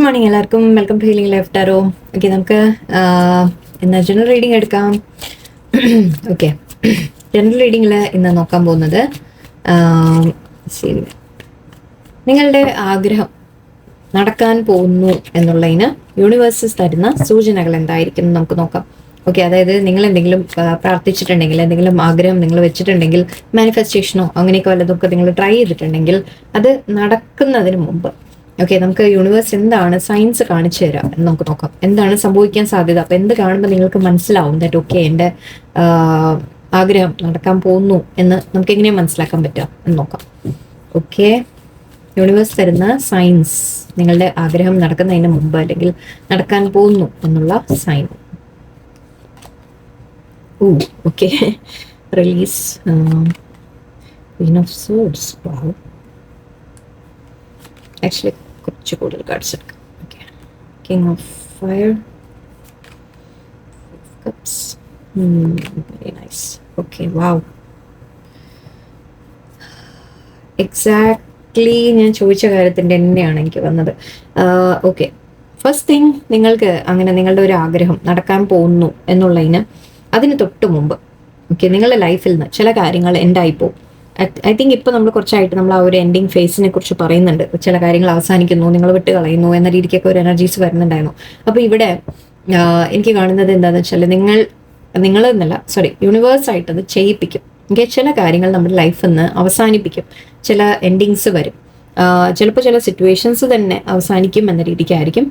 Good morning എല്ലാവർക്കും. Welcome to healing life tarot. Okay, നമുക്ക് ഇന്ന് ജനറൽ റീഡിംഗ് എടുക്കാം. ഓക്കെ, ജനറൽ റീഡിങ്ങിൽ ഇന്ന് നോക്കാൻ പോകുന്നത് ശരി, നിങ്ങളുടെ ആഗ്രഹം നടക്കാൻ പോകുന്നു എന്നുള്ളതിന് യൂണിവേഴ്സസ് തരുന്ന സൂചനകൾ എന്തായിരിക്കും എന്ന് നമുക്ക് നോക്കാം. ഓക്കെ, അതായത് നിങ്ങൾ എന്തെങ്കിലും പ്രാർത്ഥിച്ചിട്ടുണ്ടെങ്കിൽ, എന്തെങ്കിലും ആഗ്രഹം നിങ്ങൾ വെച്ചിട്ടുണ്ടെങ്കിൽ, മാനിഫെസ്റ്റേഷനോ അങ്ങനെയൊക്കെ വല്ലതൊക്കെ നിങ്ങൾ ട്രൈ ചെയ്തിട്ടുണ്ടെങ്കിൽ, അത് നടക്കുന്നതിന് മുമ്പ് ഓക്കെ, നമുക്ക് യൂണിവേഴ്സ് എന്താണ് സയൻസ് കാണിച്ചു തരാം എന്ന് നമുക്ക് നോക്കാം. എന്താണ് സംഭവിക്കാൻ സാധ്യത? അപ്പൊ എന്ത് കാണുമ്പോൾ നിങ്ങൾക്ക് മനസ്സിലാവും ദാറ്റ് ഓക്കെ എൻ്റെ ആഗ്രഹം നടക്കാൻ പോകുന്നു എന്ന് നമുക്ക് എങ്ങനെയാണ് മനസ്സിലാക്കാൻ പറ്റുക എന്ന് നോക്കാം. ഓക്കെ, യൂണിവേഴ്സ് തരുന്ന സയൻസ്, നിങ്ങളുടെ ആഗ്രഹം നടക്കുന്നതിന് മുമ്പ് അല്ലെങ്കിൽ നടക്കാൻ പോകുന്നു എന്നുള്ള sign. Okay, release queen of swords. Wow, actually കുറച്ച് കൂടുതൽ കാർഡ്സ് എടുക്കാം. Okay, king of fire, cups, very nice. Okay, wow, exactly ഞാൻ ചോദിച്ച കാര്യത്തിൻ്റെ തന്നെയാണ് എനിക്ക് വന്നത്. ഓക്കെ, ഫസ്റ്റ് തിങ്, നിങ്ങൾക്ക് അങ്ങനെ നിങ്ങളുടെ ഒരു ആഗ്രഹം നടക്കാൻ പോകുന്നു എന്നുള്ളതിന് അതിന് തൊട്ട് മുമ്പ് ഓക്കെ, നിങ്ങളുടെ ലൈഫിൽ നിന്ന് ചില കാര്യങ്ങൾ എൻഡായിപ്പോവും. ഐ തിങ്ക് ഇപ്പോൾ നമ്മൾ കുറച്ചായിട്ട് നമ്മൾ ആ ഒരു എൻഡിങ് ഫേസിനെ കുറിച്ച് പറയുന്നുണ്ട്. ചില കാര്യങ്ങൾ അവസാനിക്കുന്നു, നിങ്ങൾ വിട്ട് കളയുന്നു എന്ന രീതിക്കൊക്കെ ഒരു എനർജീസ് വരുന്നുണ്ടായിരുന്നു. അപ്പോൾ ഇവിടെ എനിക്ക് കാണുന്നത് എന്താണെന്ന് വെച്ചാൽ നിങ്ങൾ എന്നല്ല, യൂണിവേഴ്സായിട്ട് അത് ചെയ്യിപ്പിക്കും. ഓക്കെ, ചില കാര്യങ്ങൾ നമ്മുടെ ലൈഫിൽ നിന്ന് അവസാനിപ്പിക്കും, ചില എൻഡിങ്സ് വരും. ചിലപ്പോൾ ചില സിറ്റുവേഷൻസ് തന്നെ അവസാനിക്കും എന്ന രീതിക്കായിരിക്കും.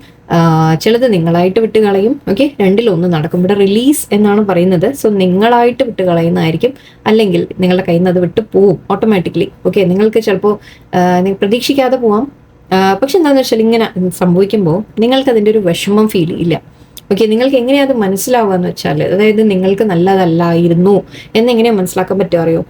ചിലത് നിങ്ങളായിട്ട് വിട്ട് കളയും. ഓക്കെ, രണ്ടിലൊന്ന് നടക്കും. ഇവിടെ റിലീസ് എന്നാണ് പറയുന്നത്. സോ നിങ്ങളായിട്ട് വിട്ട് കളയുന്നതായിരിക്കും, അല്ലെങ്കിൽ നിങ്ങളുടെ കയ്യിൽ നിന്ന് അത് വിട്ട് പോവും ഓട്ടോമാറ്റിക്കലി. ഓക്കെ, നിങ്ങൾക്ക് ചിലപ്പോൾ പ്രതീക്ഷിക്കാതെ പോവാം. പക്ഷെ എന്താണെന്ന് വെച്ചാൽ ഇങ്ങനെ സംഭവിക്കുമ്പോൾ നിങ്ങൾക്ക് അതിൻ്റെ ഒരു വിഷമം ഫീൽ ചെയ്യില്ല. ഓക്കെ, നിങ്ങൾക്ക് എങ്ങനെയാ അത് മനസ്സിലാവുക എന്ന് വെച്ചാൽ, അതായത് നിങ്ങൾക്ക് നല്ലതല്ലായിരുന്നു എന്നെങ്ങനെയാണ് മനസ്സിലാക്കാൻ പറ്റുക അറിയോ?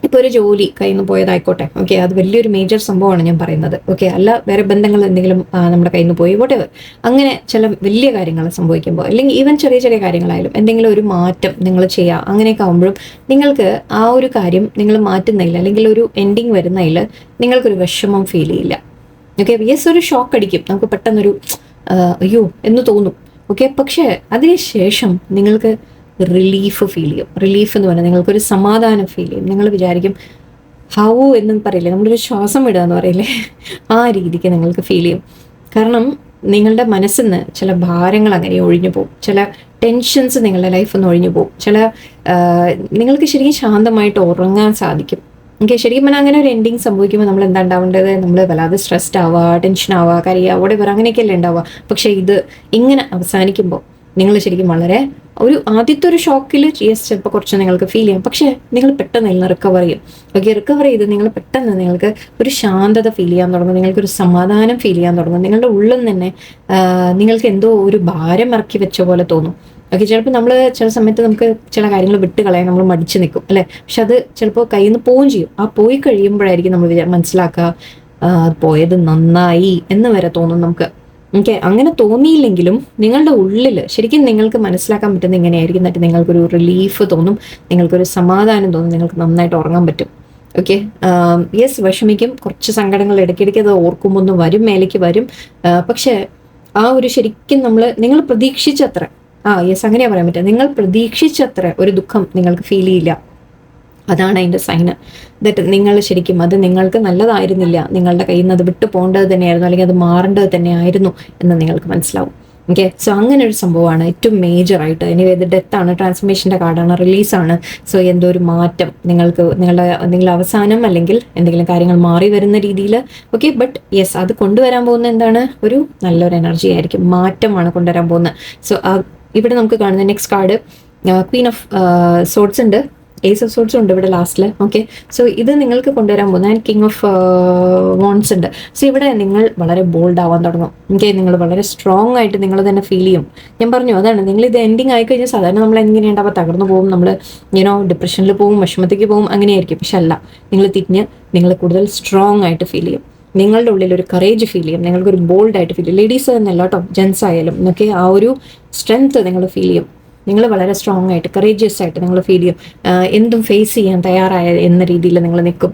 ഇപ്പോൾ ഒരു ജോലി കയ്യിൽ നിന്ന് പോയതായിക്കോട്ടെ, ഓക്കെ, അത് വലിയൊരു മേജർ സംഭവമാണ് ഞാൻ പറയുന്നത്. ഓക്കെ, അല്ല വേറെ ബന്ധങ്ങൾ എന്തെങ്കിലും നമ്മുടെ കയ്യിൽ നിന്ന് പോയി, വോട്ടെവർ, അങ്ങനെ ചില വലിയ കാര്യങ്ങൾ സംഭവിക്കുമ്പോൾ, അല്ലെങ്കിൽ ഈവൻ ചെറിയ ചെറിയ കാര്യങ്ങളായാലും എന്തെങ്കിലും ഒരു മാറ്റം നിങ്ങൾ ചെയ്യുക, അങ്ങനെയൊക്കെ ആകുമ്പോഴും നിങ്ങൾക്ക് ആ ഒരു കാര്യം നിങ്ങൾ മാറ്റുന്നതിൽ അല്ലെങ്കിൽ ഒരു എൻഡിങ് വരുന്നതിൽ നിങ്ങൾക്കൊരു വിഷമം ഫീൽ ചെയ്യില്ല. ഓക്കെ, യെസ്, ഒരു ഷോക്ക് അടിക്കും, നമുക്ക് പെട്ടെന്നൊരു അയ്യോ എന്ന് തോന്നും. ഓക്കെ, പക്ഷേ അതിനുശേഷം നിങ്ങൾക്ക് റിലീഫ് ഫീൽ ചെയ്യും. റിലീഫ് എന്ന് പറഞ്ഞാൽ നിങ്ങൾക്കൊരു സമാധാനം ഫീൽ ചെയ്യും. നിങ്ങൾ വിചാരിക്കും ഹൗ എന്നും പറയില്ലേ, നമ്മളൊരു ശ്വാസം വിടുക എന്ന് പറയില്ലേ, ആ രീതിക്ക് നിങ്ങൾക്ക് ഫീൽ ചെയ്യും. കാരണം നിങ്ങളുടെ മനസ്സിൽ നിന്ന് ചില ഭാരങ്ങൾ അങ്ങനെ ഒഴിഞ്ഞു പോകും, ചില ടെൻഷൻസ് നിങ്ങളുടെ ലൈഫിൽ നിന്ന് ഒഴിഞ്ഞു പോകും, ചില നിങ്ങൾക്ക് ശരിക്കും ശാന്തമായിട്ട് ഉറങ്ങാൻ സാധിക്കും. ഓക്കെ, ശരിക്കും പറഞ്ഞാൽ അങ്ങനെ ഒരു എൻഡിങ് സംഭവിക്കുമ്പോൾ നമ്മൾ എന്താ ഉണ്ടാവേണ്ടത്? നമ്മൾ വല്ലാതെ സ്ട്രെസ്ഡ് ആവുക, ടെൻഷൻ ആവുക, കരയുക, അവിടെ വേറെ അങ്ങനെയൊക്കെയല്ലേ ഉണ്ടാവുക. പക്ഷേ ഇത് ഇങ്ങനെ അവസാനിക്കുമ്പോൾ നിങ്ങൾ ശരിക്കും വളരെ ഒരു ആദ്യത്തെ ഒരു ഷോക്കിൽ ചിലപ്പോൾ കുറച്ച് നിങ്ങൾക്ക് ഫീൽ ചെയ്യാം, പക്ഷേ നിങ്ങൾ പെട്ടെന്ന് എല്ലാം റിക്കവർ ചെയ്യും. ഓക്കെ, റിക്കവർ ചെയ്ത് നിങ്ങൾ പെട്ടെന്ന് നിങ്ങൾക്ക് ഒരു ശാന്തത ഫീൽ ചെയ്യാൻ തുടങ്ങും, നിങ്ങൾക്കൊരു സമാധാനം ഫീൽ ചെയ്യാൻ തുടങ്ങും. നിങ്ങളുടെ ഉള്ളിൽ തന്നെ നിങ്ങൾക്ക് എന്തോ ഒരു ഭാരം ഇറക്കി വെച്ച പോലെ തോന്നും. ഓക്കെ, ചിലപ്പോൾ നമ്മൾ ചില സമയത്ത് നമുക്ക് ചില കാര്യങ്ങൾ വിട്ട് കളയാൻ നമ്മൾ മടിച്ചു നിൽക്കും അല്ലേ, പക്ഷെ അത് ചിലപ്പോൾ കയ്യിൽ നിന്ന് പോവുകയും ചെയ്യും. ആ പോയി കഴിയുമ്പോഴായിരിക്കും നമ്മൾ മനസ്സിലാക്കുക പോയത് നന്നായി എന്ന് വരെ തോന്നും നമുക്ക്. ഓക്കെ, അങ്ങനെ തോന്നിയില്ലെങ്കിലും നിങ്ങളുടെ ഉള്ളിൽ ശരിക്കും നിങ്ങൾക്ക് മനസ്സിലാക്കാൻ പറ്റുന്ന ഇങ്ങനെയായിരിക്കും. എന്നിട്ട് നിങ്ങൾക്കൊരു റിലീഫ് തോന്നും, നിങ്ങൾക്കൊരു സമാധാനം തോന്നും, നിങ്ങൾക്ക് നന്നായിട്ട് ഉറങ്ങാൻ പറ്റും. ഓക്കെ, യെസ്, വിഷമിക്കും, കുറച്ച് സങ്കടങ്ങൾ ഇടയ്ക്കിടയ്ക്ക് അത് ഓർക്കുമ്പോൾ ഒന്ന് വരും, മേലേക്ക് വരും. പക്ഷേ ആ ഒരു ശരിക്കും നിങ്ങൾ പ്രതീക്ഷിച്ചത്ര യെസ് അങ്ങനെയാ പറയാൻ പറ്റുക, നിങ്ങൾ പ്രതീക്ഷിച്ചത്ര ഒരു ദുഃഖം നിങ്ങൾക്ക് ഫീൽ ചെയ്യില്ല. അതാണ് അതിൻ്റെ സൈന്. ദറ്റ് നിങ്ങൾ ശരിക്കും അത് നിങ്ങൾക്ക് നല്ലതായിരുന്നില്ല, നിങ്ങളുടെ കയ്യിൽ നിന്ന് അത് വിട്ടു പോകേണ്ടത് തന്നെയായിരുന്നു, അല്ലെങ്കിൽ അത് മാറേണ്ടത് തന്നെയായിരുന്നു എന്ന് നിങ്ങൾക്ക് മനസ്സിലാവും. ഓക്കെ, സോ അങ്ങനെ ഒരു സംഭവമാണ് ഏറ്റവും മേജറായിട്ട്. ഇനി ഇത് ഡെത്താണ്, ട്രാൻസ്ഫർമേഷൻ്റെ കാർഡാണ്, റിലീസാണ്. സോ എന്തോ ഒരു മാറ്റം നിങ്ങൾക്ക് നിങ്ങളുടെ അവസാനം അല്ലെങ്കിൽ എന്തെങ്കിലും കാര്യങ്ങൾ മാറി വരുന്ന രീതിയിൽ. ഓക്കെ, ബട്ട് യെസ്, അത് കൊണ്ടുവരാൻ പോകുന്ന എന്താണ്? ഒരു നല്ലൊരു എനർജി ആയിരിക്കും, മാറ്റമാണ് കൊണ്ടുവരാൻ പോകുന്നത്. സോ ഇവിടെ നമുക്ക് കാണുന്ന next card Queen of swords ഉണ്ട്, ഏസ് ഓഫ് സോർഡ്സ് ഉണ്ട് ഇവിടെ ലാസ്റ്റിൽ. ഓക്കെ, സോ ഇത് നിങ്ങൾക്ക് കൊണ്ടുവരാൻ പോകുന്ന ആൻഡ് കിങ് ഓഫ് വോൺസ് ഉണ്ട്. സോ ഇവിടെ നിങ്ങൾ വളരെ ബോൾഡ് ആവാൻ തുടങ്ങും. ഓക്കെ, നിങ്ങൾ വളരെ സ്ട്രോങ് ആയിട്ട് നിങ്ങൾ തന്നെ ഫീൽ ചെയ്യും. ഞാൻ പറഞ്ഞു അതാണ്, നിങ്ങൾ ഇത് എൻഡിങ് ആയിക്കഴിഞ്ഞാൽ സാധാരണ നമ്മൾ എങ്ങനെയുണ്ടാവുക, തകർന്നു പോകും, നമ്മൾ ഡിപ്രഷനിൽ പോകും, വിഷമത്തേക്ക് പോകും, അങ്ങനെയായിരിക്കും. പക്ഷെ അല്ല, നിങ്ങൾ തിരിഞ്ഞ് നിങ്ങൾ കൂടുതൽ സ്ട്രോങ് ആയിട്ട് ഫീൽ ചെയ്യും. നിങ്ങളുടെ ഉള്ളിൽ ഒരു കറേജ് ഫീൽ ചെയ്യും, നിങ്ങൾക്കൊരു ബോൾഡ് ആയിട്ട് ഫീൽ ചെയ്യും. ലേഡീസ് എന്നല്ല കേട്ടോ, ജെൻസ് ആയാലും എന്നൊക്കെ ആ ഒരു സ്ട്രെങ്ത് നിങ്ങൾ ഫീൽ ചെയ്യും. നിങ്ങൾ വളരെ സ്ട്രോങ് ആയിട്ട് കറേജിയസ് ആയിട്ട് നിങ്ങൾ ഫീൽ ചെയ്യും. എന്തും ഫേസ് ചെയ്യാൻ തയ്യാറായ എന്ന രീതിയിൽ നിങ്ങൾ നിൽക്കും.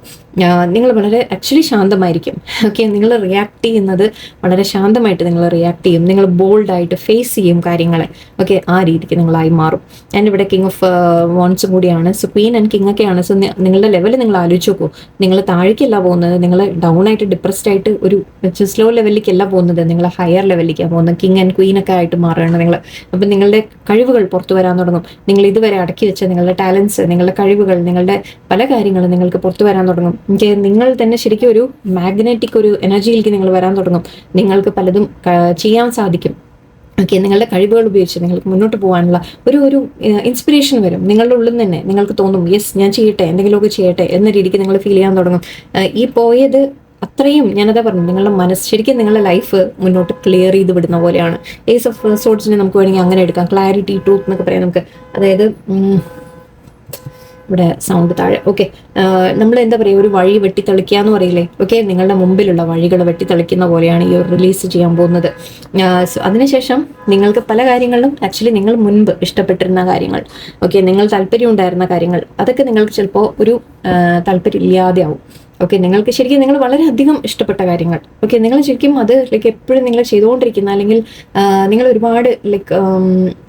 നിങ്ങൾ വളരെ ആക്ച്വലി ശാന്തമായിരിക്കും. ഓക്കെ, നിങ്ങൾ റിയാക്ട് ചെയ്യുന്നത് വളരെ ശാന്തമായിട്ട് നിങ്ങൾ റിയാക്ട് ചെയ്യും. നിങ്ങൾ ബോൾഡായിട്ട് ഫേസ് ചെയ്യും കാര്യങ്ങളെ. ഓക്കെ, ആ രീതിക്ക് നിങ്ങളായി മാറും. ആൻഡ് ഇവിടെ കിങ് ഓഫ് വോൺസും കൂടിയാണ്. സോ ക്വീൻ ആൻഡ് കിങ് ഒക്കെയാണ്. സോ നിങ്ങളുടെ ലെവൽ നിങ്ങൾ ആലോചിച്ച് നോക്കൂ. നിങ്ങൾ താഴേക്കല്ല പോകുന്നത്, നിങ്ങൾ ഡൗൺ ആയിട്ട് ഡിപ്രസ്ഡ് ആയിട്ട് ഒരു സ്ലോ ലെവലിലേക്കല്ല പോകുന്നത്, നിങ്ങൾ ഹയർ ലെവലിലേക്കാണ് പോകുന്നത്. കിങ് ആൻഡ് ക്വീൻ ഒക്കെ ആയിട്ട് മാറുകയാണ് നിങ്ങൾ. അപ്പം നിങ്ങളുടെ കഴിവുകൾ പുറത്തു വരാൻ തുടങ്ങും. നിങ്ങൾ ഇതുവരെ അടക്കി വെച്ച നിങ്ങളുടെ ടാലൻസ്, നിങ്ങളുടെ കഴിവുകൾ, നിങ്ങളുടെ പല കാര്യങ്ങളും നിങ്ങൾക്ക് പുറത്തു വരാൻ തുടങ്ങും. നിങ്ങൾ തന്നെ ശരിക്കും ഒരു മാഗ്നറ്റിക് ഒരു എനർജിയിലേക്ക് നിങ്ങൾ വരാൻ തുടങ്ങും. നിങ്ങൾക്ക് പലതും ചെയ്യാൻ സാധിക്കും. ഓക്കെ, നിങ്ങളുടെ കഴിവുകൾ ഉപയോഗിച്ച് നിങ്ങൾക്ക് മുന്നോട്ട് പോകാനുള്ള ഒരു ഇൻസ്പിറേഷൻ വരും നിങ്ങളുടെ ഉള്ളിൽ തന്നെ. നിങ്ങൾക്ക് തോന്നും യെസ് ഞാൻ ചെയ്യട്ടെ, എന്തെങ്കിലുമൊക്കെ ചെയ്യട്ടെ എന്ന രീതിക്ക് നിങ്ങൾ ഫീൽ ചെയ്യാൻ തുടങ്ങും. ഈ പോയത് അത്രയും ഞാനതാ പറഞ്ഞു, നിങ്ങളുടെ മനസ്സ് ശരിക്കും നിങ്ങളുടെ ലൈഫ് മുന്നോട്ട് ക്ലിയർ ചെയ്ത് വിടുന്ന പോലെയാണ്. ഏസ് ഓഫ് സോർട്സിനെ നമുക്ക് വേണമെങ്കിൽ അങ്ങനെ എടുക്കാം. ക്ലാരിറ്റി, ട്രൂത്ത് എന്നൊക്കെ പറയാം നമുക്ക്. അതായത് ഇവിടെ സൗണ്ട് താഴെ. ഓക്കെ, നമ്മൾ എന്താ പറയുക, ഒരു വഴി വെട്ടിത്തെളിക്കുക എന്ന് പറയില്ലേ. ഓക്കെ, നിങ്ങളുടെ മുമ്പിലുള്ള വഴികൾ വെട്ടിത്തെളിക്കുന്ന പോലെയാണ് ഈ ഒരു റിലീസ് ചെയ്യാൻ പോകുന്നത്. അതിനുശേഷം നിങ്ങൾക്ക് പല കാര്യങ്ങളിലും ആക്ച്വലി നിങ്ങൾ മുൻപ് ഇഷ്ടപ്പെട്ടിരുന്ന കാര്യങ്ങൾ, ഓക്കെ, നിങ്ങൾ താല്പര്യം ഉണ്ടായിരുന്ന കാര്യങ്ങൾ, അതൊക്കെ നിങ്ങൾക്ക് ചിലപ്പോൾ ഒരു താല്പര്യം ഇല്ലാതെ ആവും. ഓക്കെ, നിങ്ങൾക്ക് ശരിക്കും നിങ്ങൾ വളരെയധികം ഇഷ്ടപ്പെട്ട കാര്യങ്ങൾ, ഓക്കെ, നിങ്ങൾ ശരിക്കും അത് ലൈക്ക് എപ്പോഴും നിങ്ങൾ ചെയ്തുകൊണ്ടിരിക്കുന്ന, അല്ലെങ്കിൽ നിങ്ങൾ ഒരുപാട് ലൈക്ക്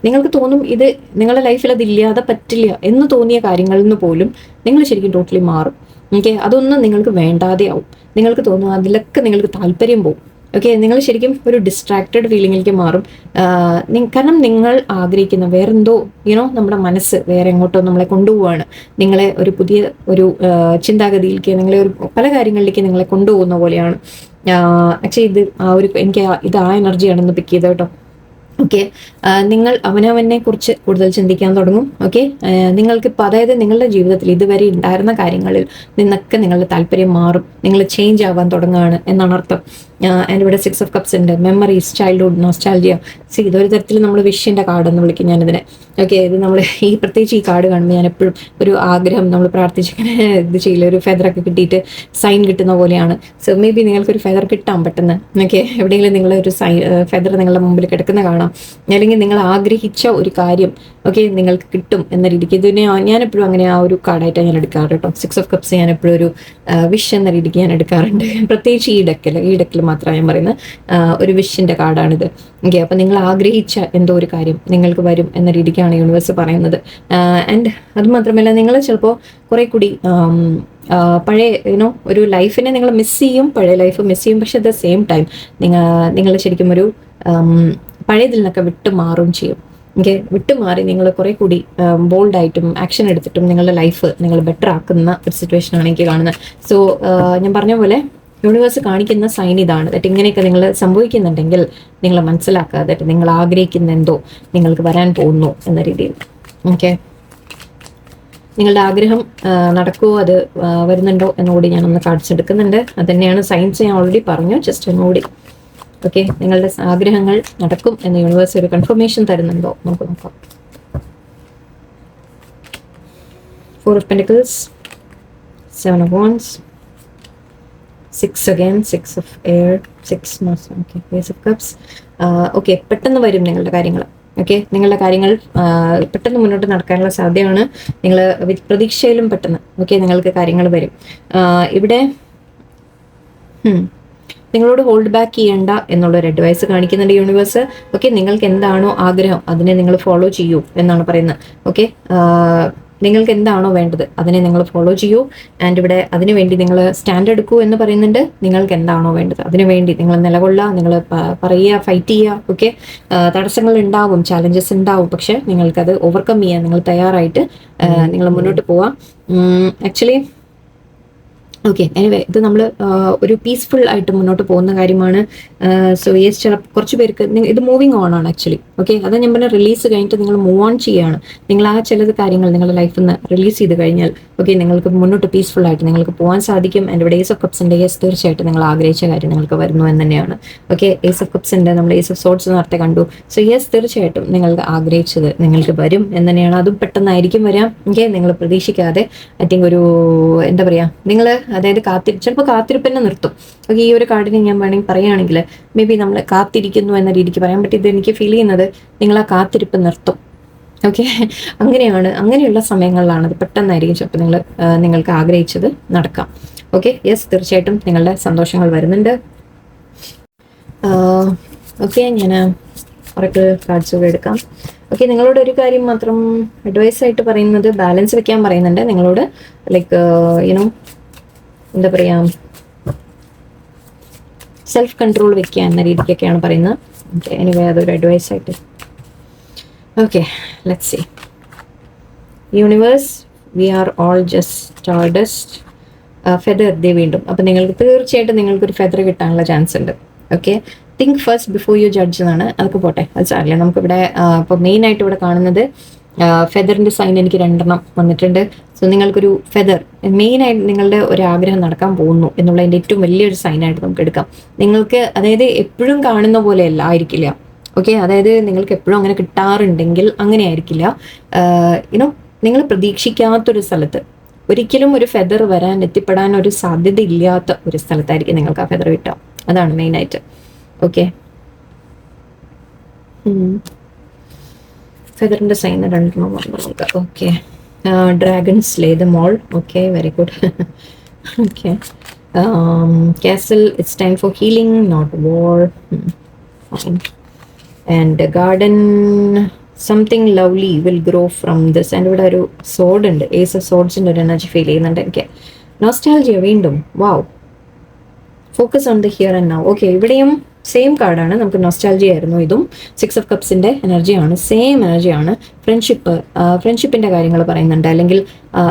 നിങ്ങൾക്ക് തോന്നും ഇത് നിങ്ങളുടെ ലൈഫിൽ അതില്ലാതെ പറ്റില്ല എന്ന് തോന്നിയ കാര്യങ്ങളിൽ നിന്ന് പോലും നിങ്ങൾ ശരിക്കും ടോട്ടലി മാറും. ഓക്കെ, അതൊന്നും നിങ്ങൾക്ക് വേണ്ടാതെ ആവും. നിങ്ങൾക്ക് തോന്നും അതിലൊക്കെ നിങ്ങൾക്ക് താല്പര്യം പോകും. ഓക്കെ, നിങ്ങൾ ശരിക്കും ഒരു ഡിസ്ട്രാക്റ്റഡ് ഫീലിങ്ങിലേക്ക് മാറും. കാരണം നിങ്ങൾ ആഗ്രഹിക്കുന്ന വേറെന്തോ നമ്മുടെ മനസ്സ് വേറെ എങ്ങോട്ടോ നമ്മളെ കൊണ്ടുപോവാണ്. നിങ്ങളെ ഒരു പുതിയ ഒരു ചിന്താഗതിയിലേക്ക്, നിങ്ങളെ ഒരു പല കാര്യങ്ങളിലേക്ക് നിങ്ങളെ കൊണ്ടുപോകുന്ന പോലെയാണ്. ആക്ച്വലി എനിക്ക് ആ എനർജിയാണെന്ന് പിക്ക് ചെയ്തത് കേട്ടോ. ഓക്കെ, നിങ്ങൾ അവനവനെ കുറിച്ച് കൂടുതൽ ചിന്തിക്കാൻ തുടങ്ങും. ഓക്കെ, നിങ്ങൾക്കിപ്പോൾ അതായത് നിങ്ങളുടെ ജീവിതത്തിൽ ഇതുവരെ ഉണ്ടായിരുന്ന കാര്യങ്ങളിൽ നിന്നൊക്കെ നിങ്ങളുടെ താല്പര്യം മാറും. നിങ്ങൾ ചേഞ്ച് ആവാൻ തുടങ്ങുകയാണ് എന്നാണ് അർത്ഥം. ആൻഡ് ഇവിടെ 6 ഓഫ് കപ്സ് ഉണ്ട്. Memories, childhood, nostalgia. ഇതൊരു തരത്തിൽ നമ്മൾ വിഷിൻ്റെ കാർഡ് എന്ന് വിളിക്കും ഞാനിതിനെ. ഓക്കെ, ഇത് നമ്മൾ പ്രത്യേകിച്ച് ഈ കാർഡ് കാണുമ്പോൾ ഞാൻ എപ്പോഴും ഒരു ആഗ്രഹം നമ്മൾ പ്രാർത്ഥിച്ചിങ്ങനെ ഇത് ചെയ്യില്ല, ഒരു ഫെദറൊക്കെ കിട്ടിയിട്ട് സൈൻ കിട്ടുന്ന പോലെയാണ്. സോ മേ ബി നിങ്ങൾക്കൊരു ഫെദർ കിട്ടാൻ പെട്ടെന്ന്. ഓക്കെ, എവിടെയെങ്കിലും നിങ്ങളൊരു ഫെദർ നിങ്ങളുടെ മുമ്പിൽ കിടക്കുന്ന കാണാം, അല്ലെങ്കിൽ നിങ്ങൾ ആഗ്രഹിച്ച ഒരു കാര്യം ഓക്കെ നിങ്ങൾക്ക് കിട്ടും എന്ന രീതിക്ക്. ഇതിനെ ഞാനെപ്പോഴും അങ്ങനെ ആ ഒരു കാർഡായിട്ടാണ് ഞാൻ എടുക്കാറ് കേട്ടോ. 6 ഓഫ് കപ്സ് ഞാൻ എപ്പോഴും ഒരു വിഷ് എന്ന രീതിക്ക് ഞാൻ എടുക്കാറുണ്ട്. പ്രത്യേകിച്ച് ഈ ഡെക്കിൽ മാത്രമാണ് ഞാൻ പറയുന്നത് ഒരു വിഷിൻ്റെ കാർഡാണിത്. ഓക്കെ, അപ്പം നിങ്ങൾ ആഗ്രഹിച്ച എന്തോ ഒരു കാര്യം നിങ്ങൾക്ക് വരും എന്ന രീതിക്കാണ് യൂണിവേഴ്സ് പറയുന്നത്. ആൻഡ് അതുമാത്രമല്ല, നിങ്ങൾ ചിലപ്പോൾ കുറേ കൂടി പഴയ ഒരു ലൈഫിനെ നിങ്ങൾ മിസ് ചെയ്യും, പഴയ ലൈഫ് മിസ് ചെയ്യും. പക്ഷെ അറ്റ് ദ സെയിം ടൈം നിങ്ങൾ ശരിക്കും ഒരു പഴയതിൽ നിന്നൊക്കെ വിട്ടുമാറും ചെയ്യും. ഓക്കെ, വിട്ടുമാറി നിങ്ങൾ കുറെ കൂടി ബോൾഡായിട്ടും ആക്ഷൻ എടുത്തിട്ടും നിങ്ങളുടെ ലൈഫ് നിങ്ങൾ ബെറ്റർ ആക്കുന്ന ഒരു സിറ്റുവേഷനാണ് എനിക്ക് കാണുന്നത്. സോ ഞാൻ പറഞ്ഞ പോലെ യൂണിവേഴ്സ് കാണിക്കുന്ന സൈൻ ഇതാണ്. ദാറ്റ് ഇങ്ങനെയൊക്കെ നിങ്ങൾ സംഭവിക്കുന്നുണ്ടെങ്കിൽ നിങ്ങൾ മനസ്സിലാക്കുക ദാറ്റ് നിങ്ങൾ ആഗ്രഹിക്കുന്ന എന്തോ നിങ്ങൾക്ക് വരാൻ പോകുന്നു എന്ന രീതിയിൽ. ഓക്കെ, നിങ്ങളുടെ ആഗ്രഹം നടക്കുമോ, അത് വരുന്നുണ്ടോ എന്നുകൂടി ഞാനൊന്ന് കാണിച്ച് എടുക്കുന്നുണ്ട്. അത് തന്നെയാണ് സയൻസ്, ഞാൻ ഓൾറെഡി പറഞ്ഞു, ജസ്റ്റ് ഒന്നുകൂടി. ഓക്കെ, നിങ്ങളുടെ ആഗ്രഹങ്ങൾ നടക്കും എന്ന് യൂണിവേഴ്സ് ഒരു കൺഫർമേഷൻ തരുന്നുണ്ടോ നമുക്ക് നോക്കാം. 4 of Pentacles, 7 of Wands, 6 again, 6 of Air, 6 months, okay, Ace of Cups. Okay, പെട്ടെന്ന് വരും നിങ്ങളുടെ കാര്യങ്ങൾ. ഓക്കെ, നിങ്ങളുടെ കാര്യങ്ങൾ പെട്ടെന്ന് മുന്നോട്ട് നടക്കാനുള്ള സാധ്യതയാണ്. നിങ്ങൾ പ്രതീക്ഷയിലും പെട്ടെന്ന് ഓക്കെ നിങ്ങൾക്ക് കാര്യങ്ങൾ വരും. ഇവിടെ നിങ്ങളോട് ഹോൾഡ് ബാക്ക് ചെയ്യേണ്ട എന്നുള്ളൊരു അഡ്വൈസ് കാണിക്കുന്നുണ്ട് യൂണിവേഴ്സ്. ഓക്കെ, നിങ്ങൾക്ക് എന്താണോ ആഗ്രഹം അതിനെ നിങ്ങൾ ഫോളോ ചെയ്യൂ എന്നാണ് പറയുന്നത്. ഓക്കെ, നിങ്ങൾക്ക് എന്താണോ വേണ്ടത് അതിനെ നിങ്ങൾ ഫോളോ ചെയ്യൂ. ആൻഡ് ഇവിടെ അതിനുവേണ്ടി നിങ്ങൾ സ്റ്റാൻഡ് എടുക്കൂ എന്ന് പറയുന്നുണ്ട്. നിങ്ങൾക്ക് എന്താണോ വേണ്ടത് അതിനുവേണ്ടി നിങ്ങൾ നിലകൊള്ളുക, നിങ്ങൾ പറയുക, ഫൈറ്റ് ചെയ്യുക. ഓക്കെ, തടസ്സങ്ങൾ ഉണ്ടാവും, ചാലഞ്ചസ് ഉണ്ടാവും, പക്ഷെ നിങ്ങൾക്കത് ഓവർകം ചെയ്യാൻ നിങ്ങൾ തയ്യാറായിട്ട് നിങ്ങൾ മുന്നോട്ട് പോവാം. ആക്ച്വലി ഓക്കെ, എനിവേ ഇത് നമ്മൾ ഒരു പീസ്ഫുൾ ആയിട്ട് മുന്നോട്ട് പോകുന്ന കാര്യമാണ്. സോ യെസ്, കുറച്ച് പേർക്ക് ഇത് മൂവിങ് ഓൺ ആണ് ആക്ച്വലി. ഓക്കെ, അത് ഞാൻ പറഞ്ഞ റിലീസ് കഴിഞ്ഞിട്ട് നിങ്ങൾ മൂവ് ഓൺ ചെയ്യുകയാണ്. നിങ്ങൾ ആ ചിലത് കാര്യങ്ങൾ നിങ്ങളുടെ ലൈഫിൽ നിന്ന് റിലീസ് ചെയ്ത് കഴിഞ്ഞാൽ ഓക്കെ നിങ്ങൾക്ക് മുന്നോട്ട് പീസ്ഫുൾ ആയിട്ട് നിങ്ങൾക്ക് പോകാൻ സാധിക്കും. ആൻഡ് ഇവിടെ ഏസ് ഓഫ് കപ്സിൻ്റെ യെസ്, തീർച്ചയായിട്ടും നിങ്ങൾ ആഗ്രഹിച്ച കാര്യം നിങ്ങൾക്ക് വരുന്നു എന്ന് തന്നെയാണ്. ഓക്കെ, ഏസ് ഓഫ് കപ്സിൻ്റെ നമ്മൾ ഏസ് ഓഫ് സോർട്സ് നേരത്തെ കണ്ടു. സോ യെസ്, തീർച്ചയായിട്ടും നിങ്ങൾക്ക് ആഗ്രഹിച്ചത് നിങ്ങൾക്ക് വരും എന്ന് തന്നെയാണ്. അതും പെട്ടെന്നായിരിക്കും വരാം. ഓക്കെ, നിങ്ങൾ പ്രതീക്ഷിക്കാതെ ഐ തിങ്ക് ഒരു എന്താ പറയുക, നിങ്ങൾ അതായത് ചിലപ്പോൾ കാത്തിരിപ്പന്നെ നിർത്തും. ഓക്കെ, ഈ ഒരു കാർഡിനെ ഞാൻ വേണമെങ്കിൽ പറയുകയാണെങ്കിൽ മേ ബി നമ്മൾ കാത്തിരിക്കുന്നു എന്ന രീതിക്ക് പറയാൻ പറ്റും. ഇത് എനിക്ക് ഫീൽ ചെയ്യുന്നത് നിങ്ങൾ ആ കാത്തിരിപ്പ് നിർത്തും. ഓക്കെ, അങ്ങനെയുള്ള സമയങ്ങളിലാണ് അത് പെട്ടെന്നായിരിക്കും ചിലപ്പോൾ നിങ്ങൾക്ക് ആഗ്രഹിച്ചത് നടക്കാം. ഓക്കെ, യെസ്, തീർച്ചയായിട്ടും നിങ്ങളുടെ സന്തോഷങ്ങൾ വരുന്നുണ്ട്. ഓക്കെ, ഞാൻ ഒറക്കിൾ കാർഡ്സ് കൂടെ എടുക്കാം. ഓക്കെ, നിങ്ങളോട് ഒരു കാര്യം മാത്രം അഡ്വൈസ് ആയിട്ട് പറയുന്നത്, ബാലൻസ് വെക്കാൻ പറയുന്നുണ്ട് നിങ്ങളോട്. ലൈക്ക് യുനോ എന്താ പറയാ, സെൽഫ് കൺട്രോൾ വെക്കുക എന്ന രീതിക്കൊക്കെയാണ് പറയുന്നത്. ഓക്കെ, എനിവേ അതൊരു അഡ്വൈസ് ആയിട്ട്. Okay, let's see. Universe, we are all just stardust. Feather ദേ വീണ്ടും. അപ്പം നിങ്ങൾക്ക് തീർച്ചയായിട്ടും നിങ്ങൾക്കൊരു ഫെദർ കിട്ടാനുള്ള ചാൻസ് ഉണ്ട്. Okay, think first before you judge എന്നാണ്. അതൊക്കെ പോട്ടെ, അത് സാരില്ല. നമുക്കിവിടെ ഇപ്പോൾ മെയിനായിട്ട് ഇവിടെ കാണുന്നത് ഫെദറിൻ്റെ സൈൻ എനിക്ക് 2 വന്നിട്ടുണ്ട്. സോ നിങ്ങൾക്കൊരു ഫെദർ മെയിനായിട്ട് നിങ്ങളുടെ ഒരു ആഗ്രഹം നടക്കാൻ പോകുന്നു എന്നുള്ളതിൻ്റെ ഏറ്റവും വലിയൊരു സൈനായിട്ട് നമുക്ക് എടുക്കാം. നിങ്ങൾക്ക് അതായത് എപ്പോഴും കാണുന്ന പോലെയല്ല ആയിരിക്കില്ല. ഓക്കെ, അതായത് നിങ്ങൾക്ക് എപ്പോഴും അങ്ങനെ കിട്ടാറുണ്ടെങ്കിൽ അങ്ങനെ ആയിരിക്കില്ല. യുനോ നിങ്ങൾ പ്രതീക്ഷിക്കാത്തൊരു സ്ഥലത്ത് ഒരിക്കലും ഒരു ഫെദർ വരാൻ എത്തിപ്പെടാൻ ഒരു സാധ്യത ഇല്ലാത്ത ഒരു സ്ഥലത്തായിരിക്കും നിങ്ങൾക്ക് ആ ഫെദർ കിട്ടുക. അതാണ് മെയിനായിട്ട്. ഓക്കെ, ഫെദറിന്റെ സൈൻ 2 വന്നു നമുക്ക്. Okay, dragon slay the mole. Okay, very good. Okay, castle, it's time for healing not war. And garden, something lovely will grow from this. And ഇവിടെ ഒരു സോഡ് ഉണ്ട്, ഏസ് ഓഫ് സോഡ്സിൻ്റെ ഒരു എനർജി ഫീൽ ചെയ്യുന്നുണ്ട് എനിക്ക്. Nostalgia വീണ്ടും, wow. Focus on the here and now. Okay, ഇവിടെയും same കാർഡാണ്. നമുക്ക് നൊസ്റ്റാൾജി ആയിരുന്നു ഇതും. 6 of Cupsന്റെ എനർജിയാണ്, സെയിം എനർജിയാണ്. ഫ്രണ്ട്ഷിപ്പിന്റെ കാര്യങ്ങൾ പറയുന്നുണ്ട്. അല്ലെങ്കിൽ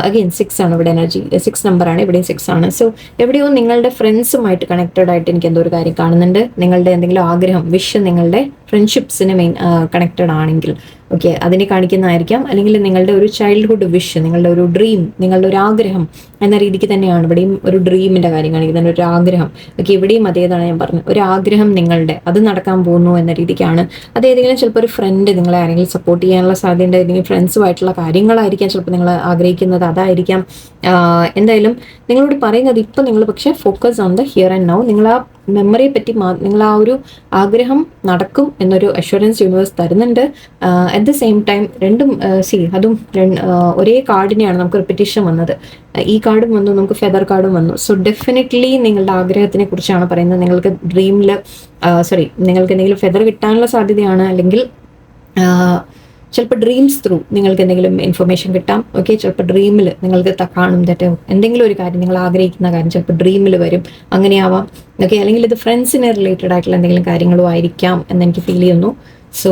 അഗെയിൻ 6 ആണ് ഇവിടെ എനർജി, 6 നമ്പറാണ്, ഇവിടെയും 6 ആണ്. സോ എവിടെയോ നിങ്ങളുടെ ഫ്രണ്ട്സുമായിട്ട് കണക്റ്റഡ് ആയിട്ട് എനിക്ക് എന്തോ ഒരു കാര്യം കാണുന്നുണ്ട്. നിങ്ങളുടെ എന്തെങ്കിലും ആഗ്രഹം, വിഷ് നിങ്ങളുടെ ഫ്രണ്ട്ഷിപ്സിന് മെയിൻ കണക്റ്റഡ് ആണെങ്കിൽ ഓക്കെ, അതിനെ കാണിക്കുന്നതായിരിക്കാം. അല്ലെങ്കിൽ നിങ്ങളുടെ ഒരു ചൈൽഡ്ഹുഡ് വിഷ്, നിങ്ങളുടെ ഒരു ഡ്രീം, നിങ്ങളുടെ ഒരു ആഗ്രഹം എന്ന രീതിക്ക് തന്നെയാണ് ഇവിടെയും ഒരു ഡ്രീമിന്റെ കാര്യം കാണിക്കുന്നത്, ഒരു ആഗ്രഹം. ഓക്കെ, ഇവിടെയും അതേതാണ് ഞാൻ പറഞ്ഞത്, ഒരു ആഗ്രഹം നിങ്ങളുടെ അത് നടക്കാൻ പോകുന്നു എന്ന രീതിക്കാണ്. അത് ഏതെങ്കിലും ചിലപ്പോൾ ഒരു ഫ്രണ്ട് നിങ്ങളെ ആരെങ്കിലും സപ്പോർട്ട് ചെയ്യാനുള്ള സാധ്യത, ഏതെങ്കിലും ഫ്രണ്ട്സുമായിട്ടുള്ള കാര്യങ്ങളായിരിക്കാം ചിലപ്പോൾ നിങ്ങൾ ആഗ്രഹിക്കുന്നത്, അതായിരിക്കാം. എന്തായാലും നിങ്ങളോട് പറയുന്നത് ഇപ്പം നിങ്ങൾ പക്ഷേ focus on the here and now. നിങ്ങൾ ആ മെമ്മറിയെ പറ്റി നിങ്ങൾ ആ ഒരു ആഗ്രഹം നടക്കും എന്നൊരു അഷ്വറൻസ് യൂണിവേഴ്സ് തരുന്നുണ്ട്. അറ്റ് ദ സെയിം ടൈം അതും ഒരേ കാർഡിനെയാണ് നമുക്ക് റിപ്പീറ്റേഷൻ വന്നത്. ഈ കാർഡും വന്നു, നമുക്ക് ഫെദർ കാർഡും വന്നു. സോ ഡെഫിനറ്റ്ലി നിങ്ങളുടെ ആഗ്രഹത്തിനെ കുറിച്ചാണ് പറയുന്നത്. നിങ്ങൾക്ക് നിങ്ങൾക്ക് എന്തെങ്കിലും ഫെദർ കിട്ടാനുള്ള സാധ്യതയാണ്. അല്ലെങ്കിൽ ചിലപ്പോൾ ഡ്രീംസ് ത്രൂ നിങ്ങൾക്ക് എന്തെങ്കിലും ഇൻഫർമേഷൻ കിട്ടാം. ഓക്കെ, ചിലപ്പോൾ ഡ്രീമിൽ നിങ്ങൾക്ക് കാണും തെറ്റോ എന്തെങ്കിലും ഒരു കാര്യം, നിങ്ങൾ ആഗ്രഹിക്കുന്ന കാര്യം ചിലപ്പോൾ ഡ്രീമിൽ വരും, അങ്ങനെയാവാം. ഓക്കെ, അല്ലെങ്കിൽ ഇത് ഫ്രണ്ട്സിനെ റിലേറ്റഡ് ആയിട്ടുള്ള എന്തെങ്കിലും കാര്യങ്ങളും ആയിരിക്കാം എന്നെനിക്ക് ഫീൽ ചെയ്യുന്നു. സോ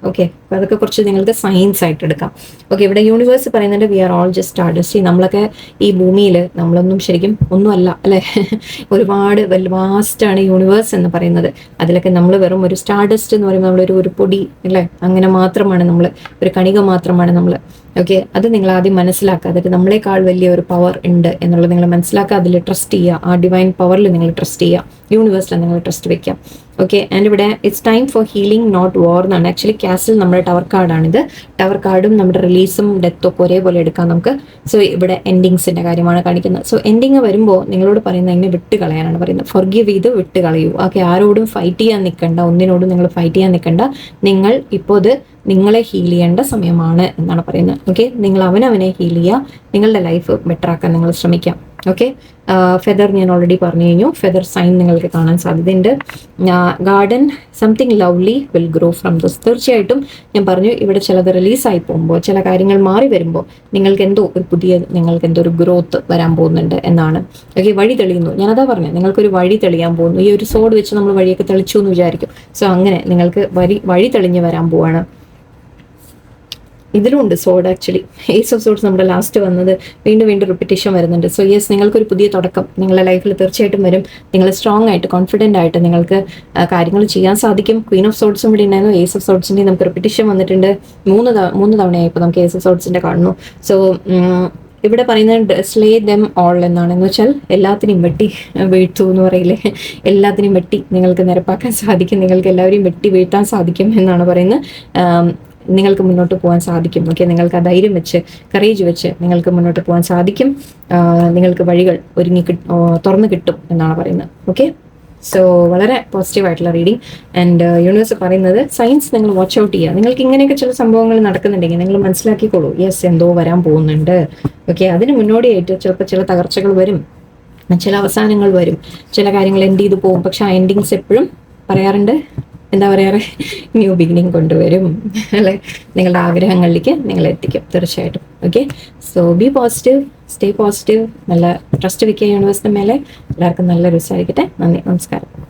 ഓക്കെ, അപ്പോൾ അതൊക്കെ കുറച്ച് നിങ്ങൾക്ക് സയൻസ് ആയിട്ട് എടുക്കാം. ഓക്കെ, ഇവിടെ യൂണിവേഴ്സ് പറയുന്നുണ്ട് we are all just stardust. നമ്മളൊക്കെ ഈ ഭൂമിയിൽ നമ്മളൊന്നും ശരിക്കും ഒന്നുമല്ല അല്ലേ. ഒരുപാട് വാസ്റ്റാണ് യൂണിവേഴ്സ് എന്ന് പറയുന്നത്. അതിലൊക്കെ നമ്മൾ വെറും ഒരു സ്റ്റാർഡസ്റ്റ് എന്ന് പറയുമ്പോൾ നമ്മളൊരു പൊടി അല്ലേ, അങ്ങനെ മാത്രമാണ് നമ്മൾ, ഒരു കണിക മാത്രമാണ് നമ്മൾ. ഓക്കെ, അത് നിങ്ങൾ ആദ്യം മനസ്സിലാക്കുക. അതായത് നമ്മളെക്കാൾ വലിയ ഒരു പവർ ഉണ്ട് എന്നുള്ളത് നിങ്ങൾ മനസ്സിലാക്കുക. അതിൽ ട്രസ്റ്റ് ചെയ്യുക, ആ ഡിവൈൻ പവറിൽ നിങ്ങൾ ട്രസ്റ്റ് ചെയ്യുക, യൂണിവേഴ്സിൽ നിങ്ങൾ ട്രസ്റ്റ് വെക്കാം. ഓക്കെ, ആൻഡ് ഇവിടെ it's time for healing not war എന്നാണ്. ആക്ച്വലി കാസിൽ നമ്മുടെ ടവർ കാർഡാണിത്. ടവർ കാർഡും നമ്മുടെ റിലീസും ഡെത്തും ഒക്കെ ഒരേപോലെ എടുക്കാം നമുക്ക്. സോ ഇവിടെ എൻഡിങ്സിന്റെ കാര്യമാണ് കാണിക്കുന്നത്. സോ എൻഡിങ് വരുമ്പോൾ നിങ്ങളോട് പറയുന്നത് അതിനെ വിട്ട് കളയാനാണ് പറയുന്നത്. ഫൊർഗീവ് ചെയ്ത് വിട്ട് കളയൂ. ഓക്കെ, ആരോടും ഫൈറ്റ് ചെയ്യാൻ നിൽക്കണ്ട, ഒന്നിനോടും നിങ്ങൾ ഫൈറ്റ് ചെയ്യാൻ നിൽക്കണ്ട. നിങ്ങൾ ഇപ്പോൾ ഇത് നിങ്ങളെ ഹീൽ ചെയ്യേണ്ട സമയമാണ് എന്നാണ് പറയുന്നത്. ഓക്കെ, നിങ്ങൾ അവനവനെ ഹീൽ ചെയ്യുക, നിങ്ങളുടെ ലൈഫ് ബെറ്റർ ആക്കാൻ നിങ്ങൾ ശ്രമിക്കാം. ഓക്കെ, ഫെദർ ഞാൻ ഓൾറെഡി പറഞ്ഞു കഴിഞ്ഞു. ഫെദർ സൈൻ നിങ്ങൾക്ക് കാണാൻ സാധ്യതയുണ്ട്. Garden, something lovely will grow from this. തീർച്ചയായിട്ടും ഞാൻ പറഞ്ഞു, ഇവിടെ ചിലത് റിലീസായി പോകുമ്പോൾ, ചില കാര്യങ്ങൾ മാറി വരുമ്പോൾ നിങ്ങൾക്ക് എന്തോ ഒരു ഗ്രോത്ത് വരാൻ പോകുന്നുണ്ട് എന്നാണ്. ഓക്കെ, വഴി തെളിയുന്നു. ഞാനതാ പറഞ്ഞു, നിങ്ങൾക്കൊരു വഴി തെളിയാൻ പോകുന്നു. ഈ ഒരു സോഡ് വെച്ച് നമ്മൾ വഴിയൊക്കെ തെളിച്ചു എന്ന് വിചാരിക്കും. സോ അങ്ങനെ നിങ്ങൾക്ക് വഴി തെളിഞ്ഞ് വരാൻ പോവാണ്. ഇതിലുണ്ട് സോഡ്. ആക്ച്വലി ഏസ് ഓഫ് സോഡ്സ് നമ്മുടെ ലാസ്റ്റ് വന്നത് വീണ്ടും റിപ്പീറ്റേഷൻ വരുന്നുണ്ട്. സോ യെസ്, നിങ്ങൾക്കൊരു പുതിയ തുടക്കം നിങ്ങളുടെ ലൈഫിൽ തീർച്ചയായിട്ടും വരും. നിങ്ങൾ സ്ട്രോങ് ആയിട്ട്, കോൺഫിഡൻ്റ് ആയിട്ട് നിങ്ങൾക്ക് കാര്യങ്ങൾ ചെയ്യാൻ സാധിക്കും. ക്വീൻ ഓഫ് സോഡ്സും ഇവിടെ ഉണ്ടായിരുന്നു. ഏസ് ഓഫ് സോഡ്സിൻ്റെ നമുക്ക് റിപ്പീറ്റേഷൻ വന്നിട്ടുണ്ട്. മൂന്ന് തവണയായി നമുക്ക് ഏസ് ഓഫ് സോഡ്സിൻ്റെ കാണുന്നു. സോ ഇവിടെ പറയുന്നത് സ്ലേ ദം ഓൾ എന്നാണ്. എന്ന് വെച്ചാൽ എല്ലാത്തിനെയും വെട്ടി വീഴ്ത്തു എന്ന് പറയില്ലേ, എല്ലാത്തിനെയും വെട്ടി നിങ്ങൾക്ക് നിരപ്പാക്കാൻ സാധിക്കും, നിങ്ങൾക്ക് എല്ലാവരെയും വെട്ടി വീഴ്ത്താൻ സാധിക്കും എന്നാണ് പറയുന്നത്. നിങ്ങൾക്ക് മുന്നോട്ട് പോകാൻ സാധിക്കും. ഓക്കെ, നിങ്ങൾക്ക് ആ ധൈര്യം വെച്ച്, കറേജ് വെച്ച് നിങ്ങൾക്ക് മുന്നോട്ട് പോകാൻ സാധിക്കും. നിങ്ങൾക്ക് വഴികൾ തുറന്നു കിട്ടും എന്നാണ് പറയുന്നത്. ഓക്കെ, സോ വളരെ പോസിറ്റീവായിട്ടുള്ള റീഡിങ്. ആൻഡ് യൂണിവേഴ്സ് പറയുന്നത് സയൻസ് നിങ്ങൾ വാച്ച് ഔട്ട് ചെയ്യുക. നിങ്ങൾക്ക് ഇങ്ങനെയൊക്കെ ചില സംഭവങ്ങൾ നടക്കുന്നുണ്ടെങ്കിൽ നിങ്ങൾ മനസ്സിലാക്കിക്കോളൂ, യെസ് എന്തോ വരാൻ പോകുന്നുണ്ട്. ഓക്കെ, അതിന് മുന്നോടിയായിട്ട് ചിലപ്പോൾ ചില തകർച്ചകൾ വരും. ചില അവസാനങ്ങൾ വരും, ചില കാര്യങ്ങൾ എൻഡ് ചെയ്ത് പോകും. പക്ഷെ ആ എൻഡിങ്സ് എപ്പോഴും പറയാറുണ്ട്, എന്താ പറയാറ്, ന്യൂ ബിഗിനിങ് കൊണ്ടുവരും അല്ലെ, നിങ്ങളുടെ ആഗ്രഹങ്ങളിലേക്ക് നിങ്ങൾ എത്തിക്കും തീർച്ചയായിട്ടും. Okay, so B positive, stay positive, നല്ല ട്രസ്റ്റ് വെക്കുക യൂണിവേഴ്സിന്റെ മേലെ. എല്ലാവർക്കും നല്ലൊരു ദിവസമായിരിക്കട്ടെ. നന്ദി, നമസ്കാരം.